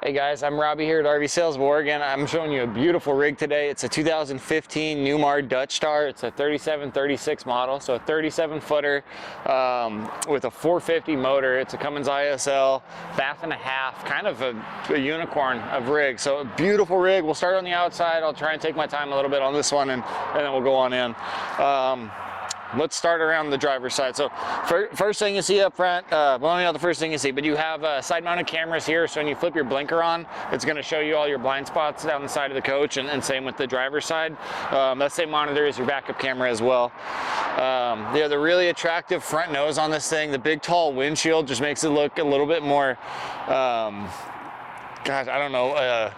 Hey guys, I'm Robbie here at RV Sales of Oregon. I'm showing you a beautiful rig today. It's a 2015 Newmar Dutch Star. It's a 3736 model, so a 37 footer with a 450 motor. It's a Cummins ISL, bath and a half, kind of a unicorn of rig. So a beautiful rig. We'll start on the outside. I'll try and take my time a little bit on this one and then we'll go on in. Let's start around the driver's side. So first thing you see up front, well, not the first thing you see, but you have side mounted cameras here. So when you flip your blinker on, it's going to show you all your blind spots down the side of the coach, and same with the driver's side. That same monitor is your backup camera as well. You have the really attractive front nose on this thing. The big tall windshield just makes it look a little bit more, gosh, I don't know,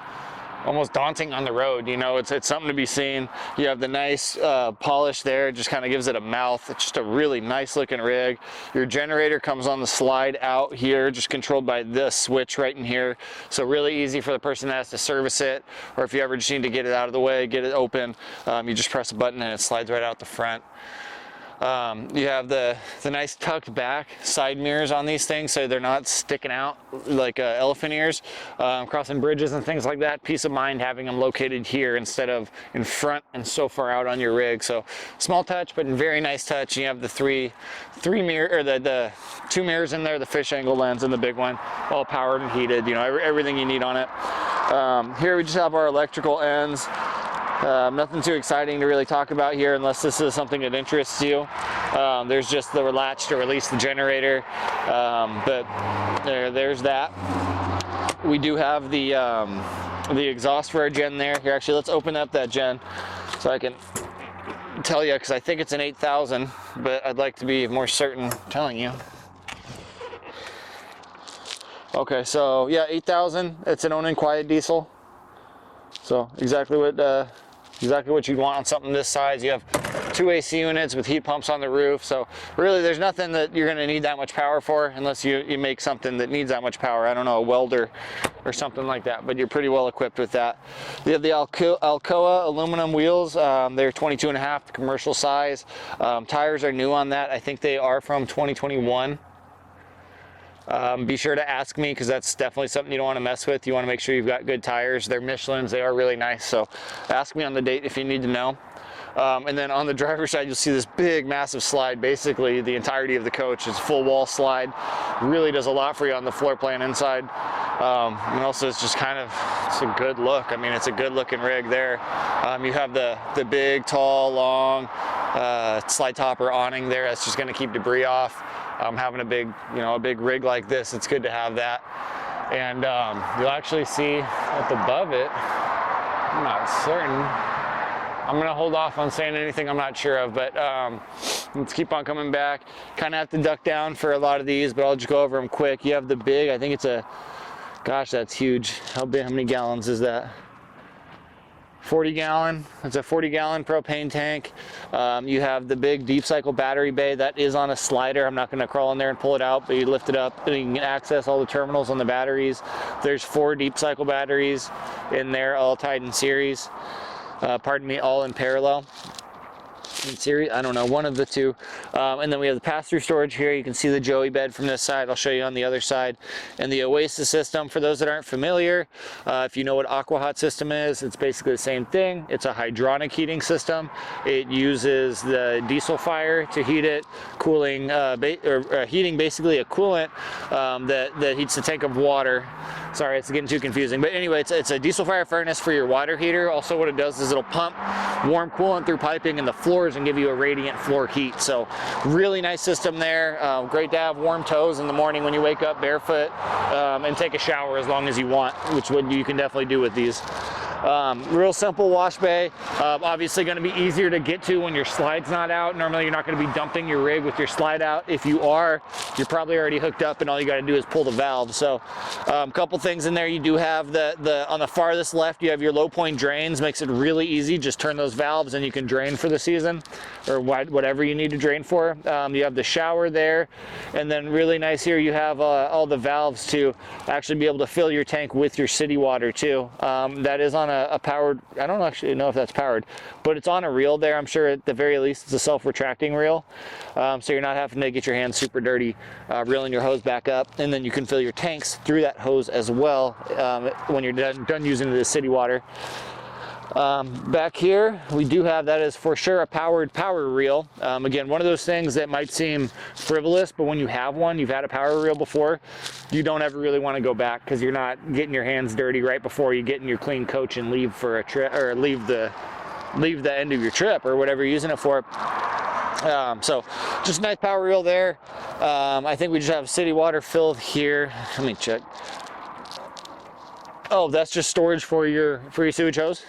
almost daunting on the road. You know, it's something to be seen. You have the nice polish there, it just kind of gives it a mouth. It's just a really nice looking rig. Your generator comes on the slide out here, just controlled by this switch right in here, so really easy for the person that has to service it, or if you ever just need to get it out of the way, get it open, you just press a button and it slides right out the front. You have the nice tucked back side mirrors on these things, so they're not sticking out like elephant ears, crossing bridges and things like that. Peace of mind having them located here instead of in front and so far out on your rig. So small touch, but very nice touch. You have the three mirror, or the two mirrors in there, the fish angle lens and the big one, all powered and heated. You know, everything you need on it. Here we just have our electrical ends. Nothing too exciting to really talk about here unless this is something that interests you. There's just the latch to release the generator, but there's that. We do have the exhaust for our gen there. Here, actually, let's open up that gen so I can tell you, because I think it's an 8000, but I'd like to be more certain telling you. Okay, so yeah, 8000. It's an own and quiet diesel. So exactly what you'd want on something this size. You have 2 AC units with heat pumps on the roof, so really there's nothing that you're going to need that much power for unless you make something that needs that much power. I don't know, a welder or something like that, but you're pretty well equipped with that. You have the Alcoa aluminum wheels. They're 22.5, the commercial size. Tires are new on that. I think they are from 2021. Be sure to ask me, because that's definitely something you don't want to mess with. You want to make sure you've got good tires. They're Michelins, they are really nice, so ask me on the date if you need to know. And then on the driver's side, you'll see this big massive slide. Basically the entirety of the coach is full wall slide. Really does a lot for you on the floor plan inside, and also it's just kind of, it's a good look. I mean, it's a good looking rig there. You have the big tall long slide topper awning there. That's just going to keep debris off. Having a big rig like this, it's good to have that. And you'll actually see up above it, I'm not certain, I'm gonna hold off on saying anything I'm not sure of, but let's keep on coming back. Kind of have to duck down for a lot of these, but I'll just go over them quick. You have the big, I think it's a, gosh, that's huge. How many gallons is that? 40 gallon. It's a 40 gallon propane tank. You have the big deep cycle battery bay that is on a slider. I'm not going to crawl in there and pull it out, but you lift it up and you can access all the terminals on the batteries. There's 4 deep cycle batteries in there, all tied in series. Pardon me, all in parallel. In series, I don't know, one of the two. And then we have the pass-through storage here. You can see the Joey bed from this side. I'll show you on the other side. And the Oasis system, for those that aren't familiar, if you know what Aqua Hot system is, it's basically the same thing. It's a hydronic heating system. It uses the diesel fire to heat it, cooling, heating basically a coolant that heats the tank of water. Sorry, it's getting too confusing. But anyway, it's a diesel fire furnace for your water heater. Also what it does is it'll pump warm coolant through piping in the floors and give you a radiant floor heat. So really nice system there. Great to have warm toes in the morning when you wake up barefoot, and take a shower as long as you want, which you can definitely do with these. Real simple wash bay. Obviously going to be easier to get to when your slide's not out. Normally you're not going to be dumping your rig with your slide out. If you are, you're probably already hooked up and all you got to do is pull the valve. So a couple things in there. You do have on the farthest left, you have your low point drains. Makes it really easy. Just turn those valves and you can drain for the season, or whatever you need to drain for. You have the shower there, and then really nice here you have all the valves to actually be able to fill your tank with your city water too. That is on a powered, I don't actually know if that's powered, but it's on a reel there. I'm sure at the very least it's a self-retracting reel. So you're not having to get your hands super dirty reeling your hose back up. And then you can fill your tanks through that hose as well when you're done using the city water. Back here, we do have, that is for sure a powered power reel. Again, one of those things that might seem frivolous, but when you have one, you've had a power reel before, you don't ever really want to go back because you're not getting your hands dirty right before you get in your clean coach and leave for a trip, or leave the end of your trip or whatever you're using it for. So just a nice power reel there. I think we just have city water filled here. Let me check. Oh, that's just storage for your sewage hose.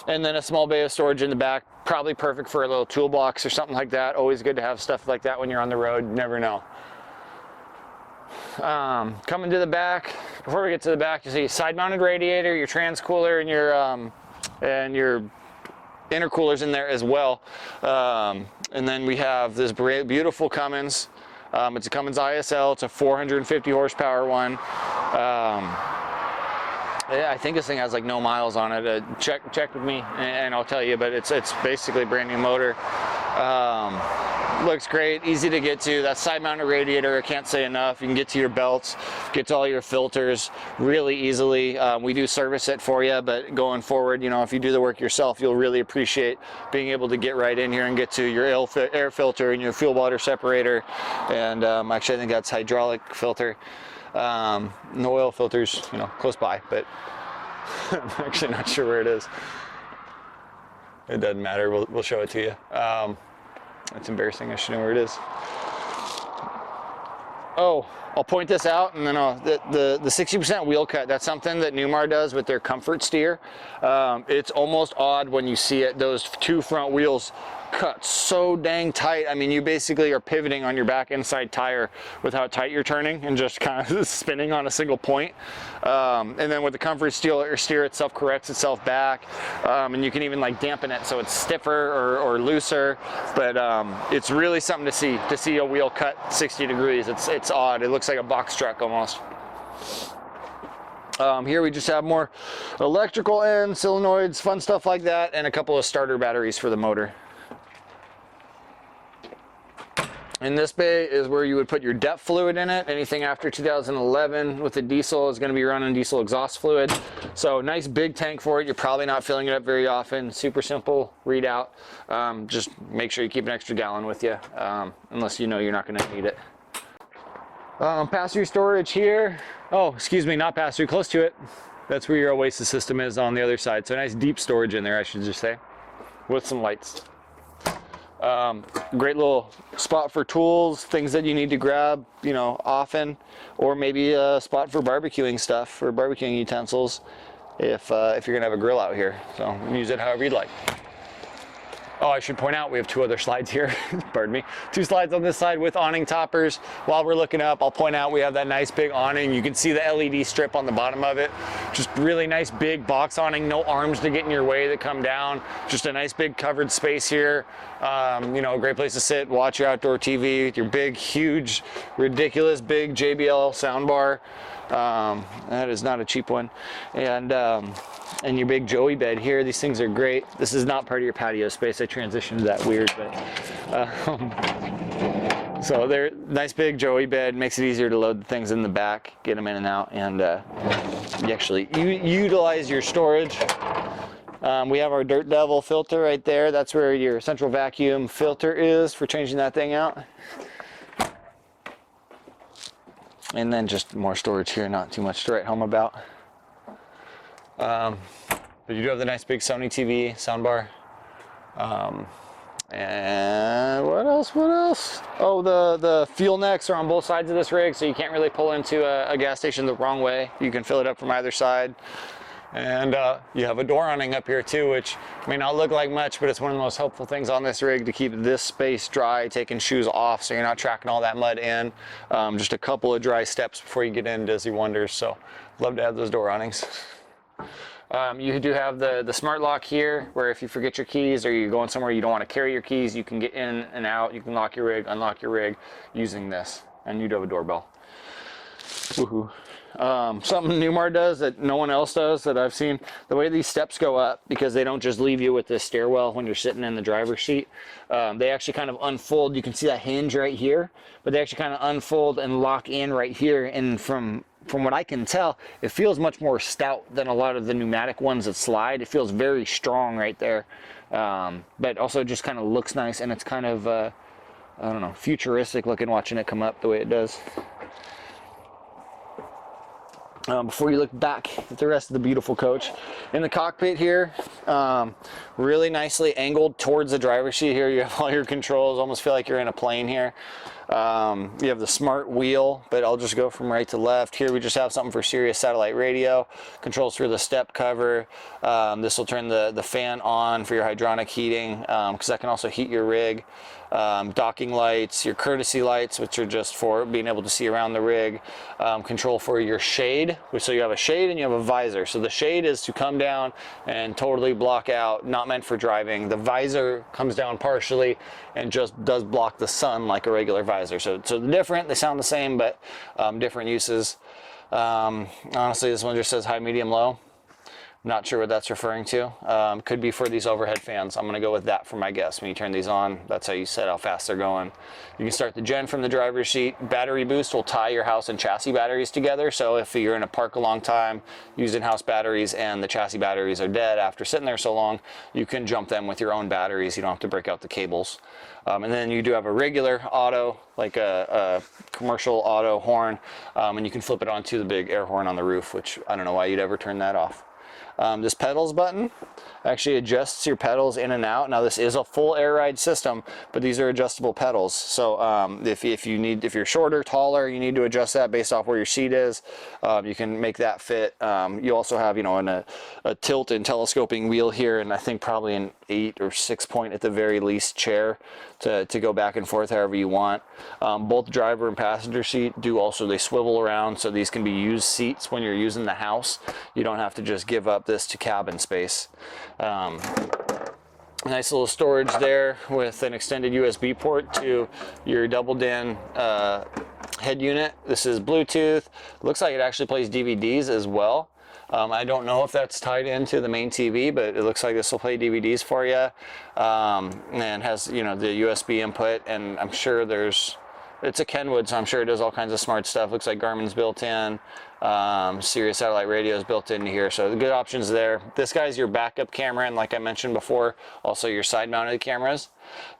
And then a small bay of storage in the back, probably perfect for a little toolbox or something like that. Always good to have stuff like that when you're on the road, you never know. Coming to the back, before we get to the back, you see side mounted radiator, your trans cooler, and your intercoolers in there as well. And then we have this beautiful Cummins. It's a Cummins ISL, it's a 450 horsepower one. I think this thing has like no miles on it. Check with me and I'll tell you, but it's basically a brand new motor. Looks great, easy to get to. That side mounted radiator, I can't say enough. You can get to your belts, get to all your filters really easily. We do service it for you, but going forward, you know, if you do the work yourself, you'll really appreciate being able to get right in here and get to your air filter and your fuel water separator. And actually I think that's hydraulic filter. No oil filters, you know, close by, but I'm actually not sure where it is. It doesn't matter, we'll show it to you. It's embarrassing, I should know where it is. Oh, I'll point this out, and then the 60% wheel cut, that's something that Newmar does with their comfort steer. It's almost odd when you see it, those two front wheels cut so dang tight. I mean, you basically are pivoting on your back inside tire with how tight you're turning and just kind of spinning on a single point. And then with the comfort steer, it self-corrects itself back. And you can even like dampen it so it's stiffer or looser. But it's really something to see a wheel cut 60 degrees. It's odd. It looks like a box truck almost. Here we just have more electrical ends, solenoids, fun stuff like that, and a couple of starter batteries for the motor. And this bay is where you would put your depth fluid in it. Anything after 2011 with the diesel is going to be running diesel exhaust fluid. So nice big tank for it. You're probably not filling it up very often. Super simple readout. Just make sure you keep an extra gallon with you, unless you know you're not going to need it. Pass-through storage here. Oh, excuse me, not pass-through, close to it. That's where your Oasis system is on the other side. So nice deep storage in there, I should just say, with some lights. Great little spot for tools, things that you need to grab, you know, often, or maybe a spot for barbecuing stuff, or barbecuing utensils, if you're gonna have a grill out here. So use it however you'd like. Oh, I should point out we have two other slides here. Pardon me. Two slides on this side with awning toppers. While we're looking up, I'll point out we have that nice big awning. You can see the LED strip on the bottom of it. Just really nice big box awning, no arms to get in your way that come down. Just a nice big covered space here. You know, a great place to sit, watch your outdoor TV with your big, huge, ridiculous big JBL soundbar. That is not a cheap one. And your big Joey bed here. These things are great. This is not part of your patio space. I transitioned to that weird, but so they're nice big Joey bed. Makes it easier to load the things in the back, get them in and out, and you actually utilize your storage. We have our Dirt Devil filter right there. That's where your central vacuum filter is for changing that thing out. And then just more storage here, not too much to write home about. But you do have the nice big Sony TV soundbar. And what else? Oh, the fuel necks are on both sides of this rig, so you can't really pull into a gas station the wrong way. You can fill it up from either side. And you have a door awning up here too, which may not look like much, but it's one of the most helpful things on this rig to keep this space dry, taking shoes off so you're not tracking all that mud in. Just a couple of dry steps before you get in does you wonders, so love to have those door awnings. You do have the smart lock here, where if you forget your keys or you're going somewhere you don't want to carry your keys, you can get in and out. You can lock your rig, unlock your rig using this, and you do have a doorbell. Woohoo. Something Newmar does that no one else does that I've seen, the way these steps go up, because they don't just leave you with this stairwell when you're sitting in the driver's seat, they actually kind of unfold. You can see that hinge right here, but they actually kind of unfold and lock in right here. And from what I can tell, it feels much more stout than a lot of the pneumatic ones that slide. It feels very strong right there, but also just kind of looks nice, and it's kind of I don't know, futuristic looking watching it come up the way it does. Before you look back at the rest of the beautiful coach, in the cockpit here, really nicely angled towards the driver's seat here, you have all your controls. Almost feel like you're in a plane here. You have the smart wheel, but I'll just go from right to left. Here we just have something for Sirius satellite radio, controls for the step cover. This will turn the fan on for your hydronic heating, because that can also heat your rig. Docking lights, your courtesy lights, which are just for being able to see around the rig. Control for your shade, so you have a shade and you have a visor. So the shade is to come down and totally block out, not meant for driving. The visor comes down partially and just does block the sun like a regular visor. So they're different, they sound the same, but different uses. Honestly, this one just says high, medium, low. Not sure what that's referring to. Could be for these overhead fans. I'm going to go with that for my guess. When you turn these on, that's how you set how fast they're going. You can start the gen from the driver's seat. Battery boost will tie your house and chassis batteries together. So if you're in a park a long time using house batteries and the chassis batteries are dead after sitting there so long, you can jump them with your own batteries. You don't have to break out the cables. And then you do have a regular auto, like a commercial auto horn, and you can flip it onto the big air horn on the roof, which I don't know why you'd ever turn that off. This pedals button actually adjusts your pedals in and out. Now this is a full air ride system, but these are adjustable pedals. So if you're shorter, taller, you need to adjust that based off where your seat is. You can make that fit. You also have, you know, a tilt and telescoping wheel here, and I think probably an 8 or 6 point at the very least chair to go back and forth however you want. Both driver and passenger seat they swivel around, so these can be used seats when you're using the house. You don't have to just give up this to cabin space. Nice little storage there with an extended USB port to your double DIN head unit. This is Bluetooth. Looks like it actually plays DVDs as well. I don't know if that's tied into the main TV, but it looks like this will play DVDs for you, and has, you know, the USB input, and I'm sure it's a Kenwood, so I'm sure it does all kinds of smart stuff. Looks like Garmin's built in. Sirius satellite radio is built into here, so the good options there. This guy's your backup camera, and like I mentioned before, also your side mounted cameras.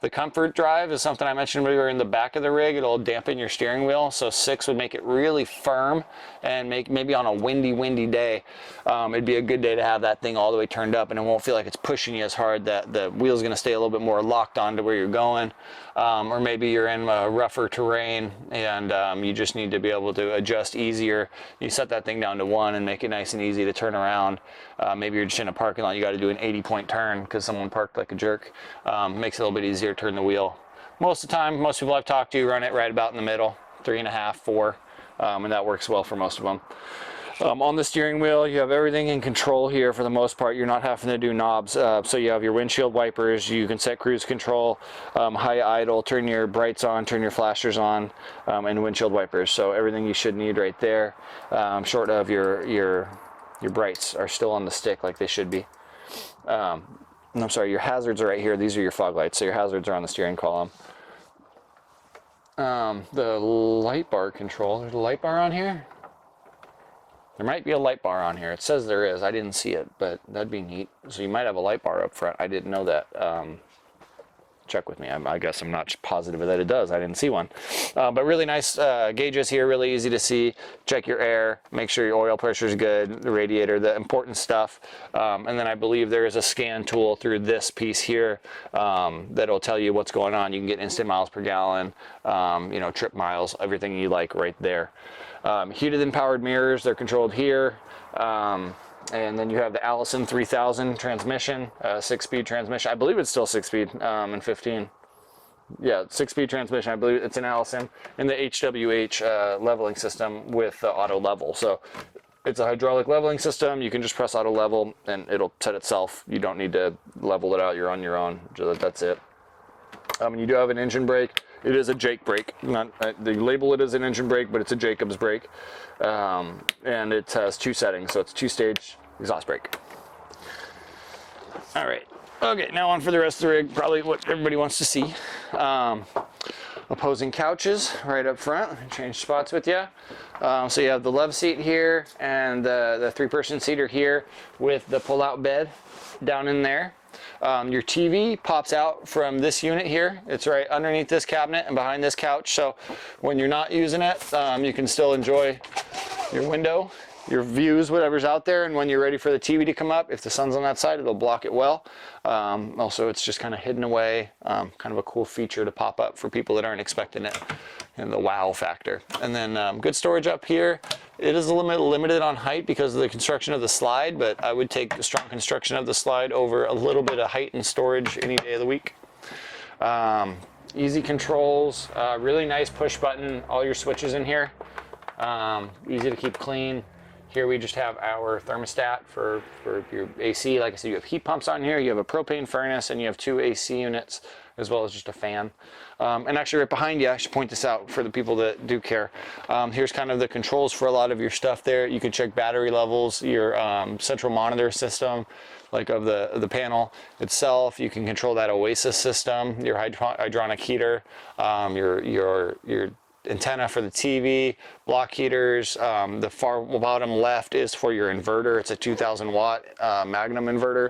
The comfort drive is something I mentioned when we were in the back of the rig. It'll dampen your steering wheel, so 6 would make it really firm, and maybe on a windy day, it'd be a good day to have that thing all the way turned up, and it won't feel like it's pushing you as hard. That the wheel's going to stay a little bit more locked on to where you're going. Or maybe you're in rougher terrain and you just need to be able to adjust easier. You set that thing down to 1 and make it nice and easy to turn around. Maybe you're just in a parking lot, you got to do an 80-point turn because someone parked like a jerk. Makes it a little bit easier to turn the wheel. Most of the time, most people I've talked to run it right about in the middle, 3.5, 4, and that works well for most of them. On the steering wheel, you have everything in control here for the most part. You're not having to do knobs. So you have your windshield wipers, you can set cruise control, high idle, turn your brights on, turn your flashers on, and windshield wipers. So everything you should need right there, short of your brights are still on the stick like they should be. I'm sorry, your hazards are right here. These are your fog lights, so your hazards are on the steering column. The light bar control, there's a light bar on here? There might be a light bar on here. It says there is. I didn't see it, but that'd be neat. So you might have a light bar up front. I didn't know that. Check with me. I guess I'm not positive that it does. I didn't see one. But really nice gauges here, really easy to see. Check your air, make sure your oil pressure is good, the radiator, the important stuff. And then I believe there is a scan tool through this piece here that'll tell you what's going on. You can get instant miles per gallon, you know, trip miles, everything you like right there. Heated and powered mirrors, they're controlled here. And then you have the Allison 3000 transmission, 6-speed transmission. I believe it's still 6-speed and 15. Yeah, 6-speed transmission. I believe it's an Allison in the HWH leveling system with auto level. So it's a hydraulic leveling system. You can just press auto level and it'll set itself. You don't need to level it out. You're on your own. That's it. You do have an engine brake. It is a Jake brake. Not they label it as an engine brake, but it's a Jacobs brake, and it has 2 settings, so it's a 2-stage exhaust brake. All right. Okay, now on for the rest of the rig. Probably what everybody wants to see. Opposing couches right up front. Change spots with you. So you have the love seat here and the 3-person seater here with the pull-out bed down in there. Your TV pops out from this unit here. It's right underneath this cabinet and behind this couch. So when you're not using it, you can still enjoy your window, your views, whatever's out there. And when you're ready for the TV to come up, if the sun's on that side, it'll block it well. Also, it's just kind of hidden away, kind of a cool feature to pop up for people that aren't expecting it, and the wow factor. And then good storage up here. It is limited on height because of the construction of the slide, but I would take the strong construction of the slide over a little bit of height and storage any day of the week. Easy controls, really nice push button, all your switches in here. Easy to keep clean. Here we just have our thermostat for your AC. Like I said, you have heat pumps on here, you have a propane furnace, and you have 2 AC units, as well as just a fan. And actually right behind you, I should point this out for the people that do care. Here's kind of the controls for a lot of your stuff there. You can check battery levels, your central monitor system, like of the panel itself. You can control that Oasis system, your hydronic heater, your antenna for the TV, block heaters. The far bottom left is for your inverter. It's a 2000 watt Magnum inverter.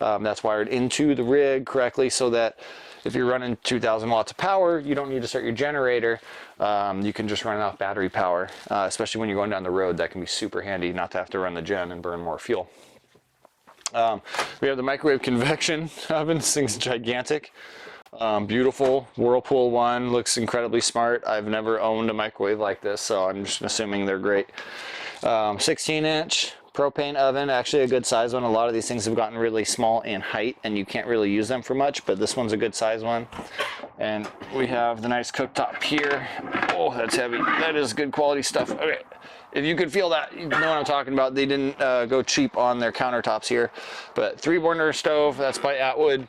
That's wired into the rig correctly so that if you're running 2000 watts of power, you don't need to start your generator. You can just run it off battery power, especially when you're going down the road. That can be super handy not to have to run the gen and burn more fuel. We have the microwave convection oven. This thing's gigantic. Beautiful Whirlpool one, looks incredibly smart. I've never owned a microwave like this, so I'm just assuming they're great. 16-inch propane oven, actually a good size one. A lot of these things have gotten really small in height and you can't really use them for much, but this one's a good size one. And we have the nice cooktop here. Oh, that's heavy. That is good quality stuff. Okay, if you could feel that, you know what I'm talking about. They didn't go cheap on their countertops here. But 3-burner stove, that's by Atwood.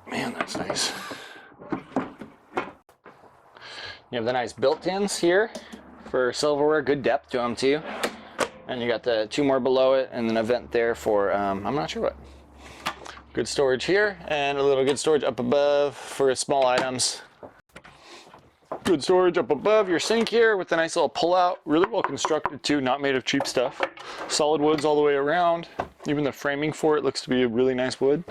Man, that's nice. You have the nice built-ins here for silverware, good depth to them too. And you got the 2 more below it and then a vent there for, I'm not sure what. Good storage here and a little good storage up above for small items. Good storage up above your sink here with a nice little pull-out. Really well constructed too, not made of cheap stuff. Solid woods all the way around. Even the framing for it looks to be a really nice wood.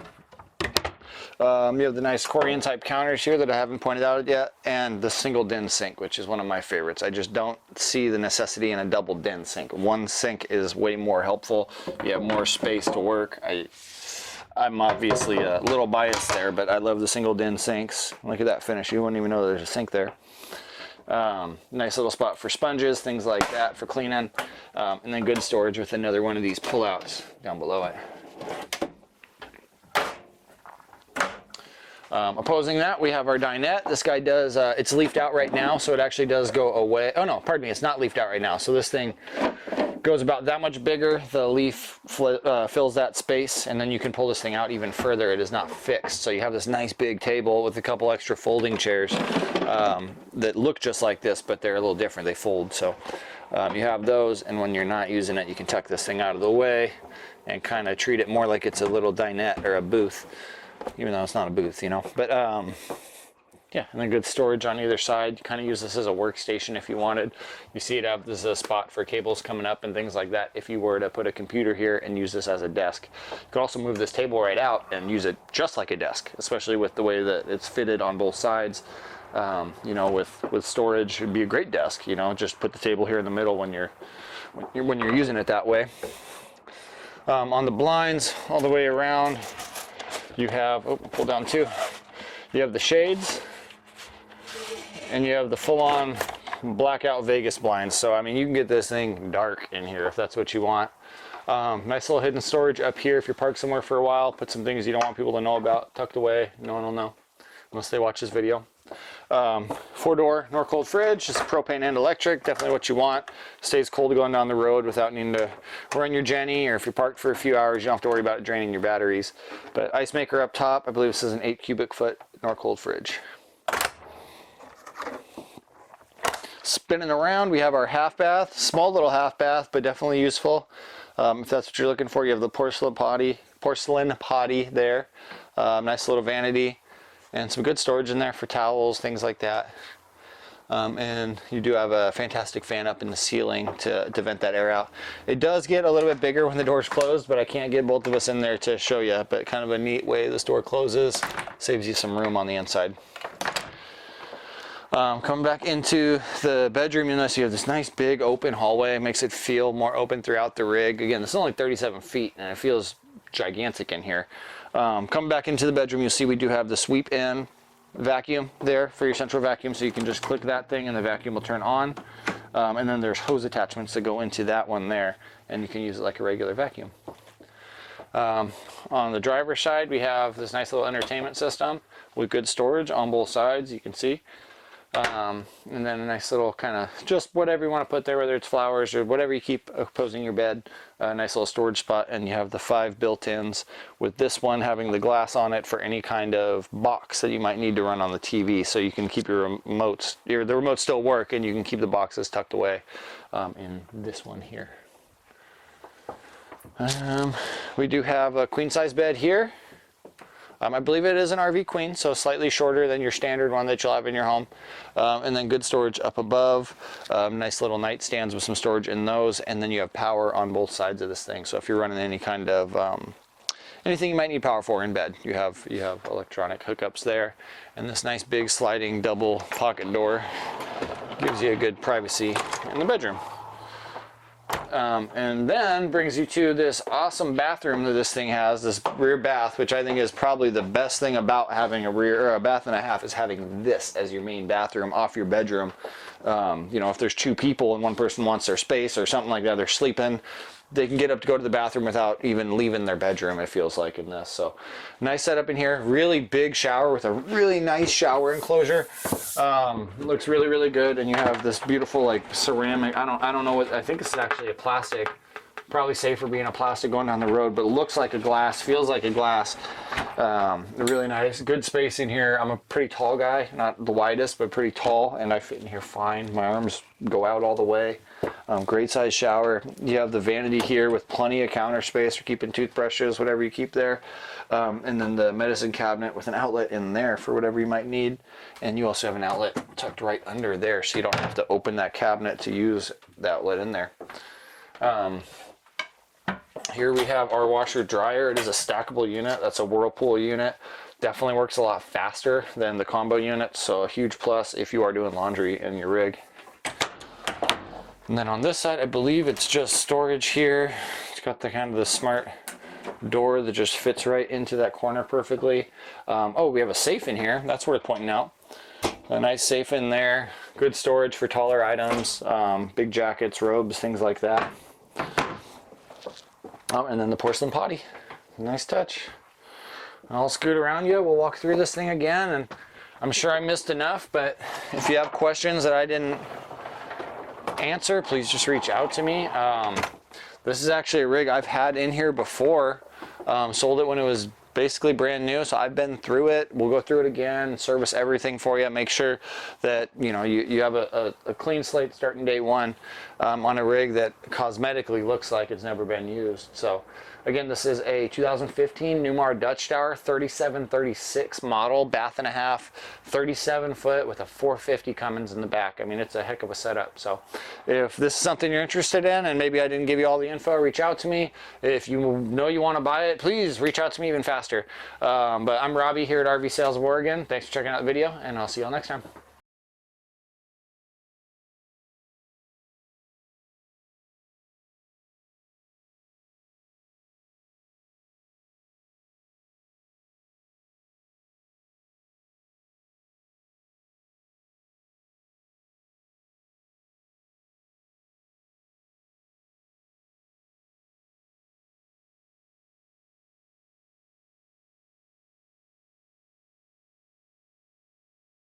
You have the nice Corian type counters here that I haven't pointed out yet, and the single din sink, which is one of my favorites. I just don't see the necessity in a double din sink. One sink is way more helpful. You have more space to work. I'm obviously a little biased there, but I love the single din sinks. Look at that finish. You wouldn't even know there's a sink there. Nice little spot for sponges, things like that for cleaning. And then good storage with another one of these pullouts down below it. Opposing that, we have our dinette. This guy does, it's leafed out right now, so it actually does go away. Oh no, pardon me, it's not leafed out right now. So this thing goes about that much bigger. The leaf fills that space, and then you can pull this thing out even further. It is not fixed. So you have this nice big table with a couple extra folding chairs that look just like this, but they're a little different. They fold. So you have those, and when you're not using it, you can tuck this thing out of the way and kind of treat it more like it's a little dinette or a booth. Even though it's not a booth, you know. But yeah, and then good storage on either side. You kind of use this as a workstation if you wanted. You see it have, this is a spot for cables coming up and things like that if you were to put a computer here and use this as a desk. You could also move this table right out and use it just like a desk, especially with the way that it's fitted on both sides. You know, with storage, it'd be a great desk, you know. Just put the table here in the middle when you're using it that way. On the blinds all the way around, you have, oh, pull down too. You have the shades, and you have the full-on blackout Vegas blinds. So I mean, you can get this thing dark in here if that's what you want. Nice little hidden storage up here if you're parked somewhere for a while. Put some things you don't want people to know about tucked away. No one will know unless they watch this video. 4-door Norcold fridge, just propane and electric, definitely what you want. Stays cold going down the road without needing to run your Jenny, or if you're parked for a few hours, you don't have to worry about draining your batteries. But ice maker up top, I believe this is an 8 cubic foot Norcold fridge. Spinning around, we have our half bath, small little half bath, but definitely useful. If that's what you're looking for, you have the porcelain potty there. Nice little vanity and some good storage in there for towels, things like that. And you do have a fantastic fan up in the ceiling to vent that air out. It does get a little bit bigger when the door's closed, but I can't get both of us in there to show you. But kind of a neat way this door closes, saves you some room on the inside. Coming back into the bedroom, you'll notice you have this nice big open hallway. It makes it feel more open throughout the rig. Again, this is only 37 feet and it feels gigantic in here. Coming back into the bedroom, you'll see we do have the sweep in vacuum there for your central vacuum, so you can just click that thing and the vacuum will turn on. And then there's hose attachments that go into that one there, and you can use it like a regular vacuum. On the driver's side, we have this nice little entertainment system with good storage on both sides, you can see. And then a nice little kind of just whatever you want to put there, whether it's flowers or whatever you keep opposing your bed. A nice little storage spot, and you have the 5 built-ins, with this one having the glass on it for any kind of box that you might need to run on the TV, so you can keep your remotes, the remotes still work, and you can keep the boxes tucked away in this one here. We do have a queen-size bed here. I believe it is an RV queen, so slightly shorter than your standard one that you'll have in your home. And then good storage up above. Nice little nightstands with some storage in those. And then you have power on both sides of this thing. So if you're running any kind of, anything you might need power for in bed, you have electronic hookups there. And this nice big sliding double pocket door gives you a good privacy in the bedroom. And then brings you to this awesome bathroom that this thing has, this rear bath, which I think is probably the best thing about having a bath and a half, is having this as your main bathroom off your bedroom. You know, if there's 2 people and one person wants their space or something like that, they're sleeping, they can get up to go to the bathroom without even leaving their bedroom, it feels like, in this. So nice setup in here. Really big shower with a really nice shower enclosure. Looks really, really good. And you have this beautiful like ceramic, I don't know what, I think this is actually a plastic. Probably safer being a plastic going down the road, but it looks like a glass, feels like a glass. Really nice, good space in here. I'm a pretty tall guy, not the widest, but pretty tall, and I fit in here fine. My arms go out all the way. Great size shower. You have the vanity here with plenty of counter space for keeping toothbrushes, whatever you keep there. And then the medicine cabinet with an outlet in there for whatever you might need. And you also have an outlet tucked right under there, so you don't have to open that cabinet to use the outlet in there. Here we have our washer dryer. It is a stackable unit. That's a Whirlpool unit. Definitely works a lot faster than the combo unit, so a huge plus if you are doing laundry in your rig. And then on this side, I believe it's just storage here. It's got the kind of the smart door that just fits right into that corner perfectly. Oh, we have a safe in here. That's worth pointing out. A nice safe in there. Good storage for taller items, big jackets, robes, things like that. And then the porcelain potty. Nice touch. I'll scoot around you. We'll walk through this thing again, and I'm sure I missed enough, but if you have questions that I didn't answer, please just reach out to me. This is actually a rig I've had in here before. Sold it when it was basically brand new, so I've been through it. We'll go through it again, service everything for you, make sure that you have a clean slate starting day one on a rig that cosmetically looks like it's never been used. So again, this is a 2015 Newmar Dutch Tower 3736 model, bath and a half, 37 foot with a 450 Cummins in the back. I mean, it's a heck of a setup. So if this is something you're interested in, and maybe I didn't give you all the info, reach out to me. If you know you want to buy it, please reach out to me even faster. But I'm Robbie here at RV Sales of Oregon. Thanks for checking out the video, and I'll see y'all next time.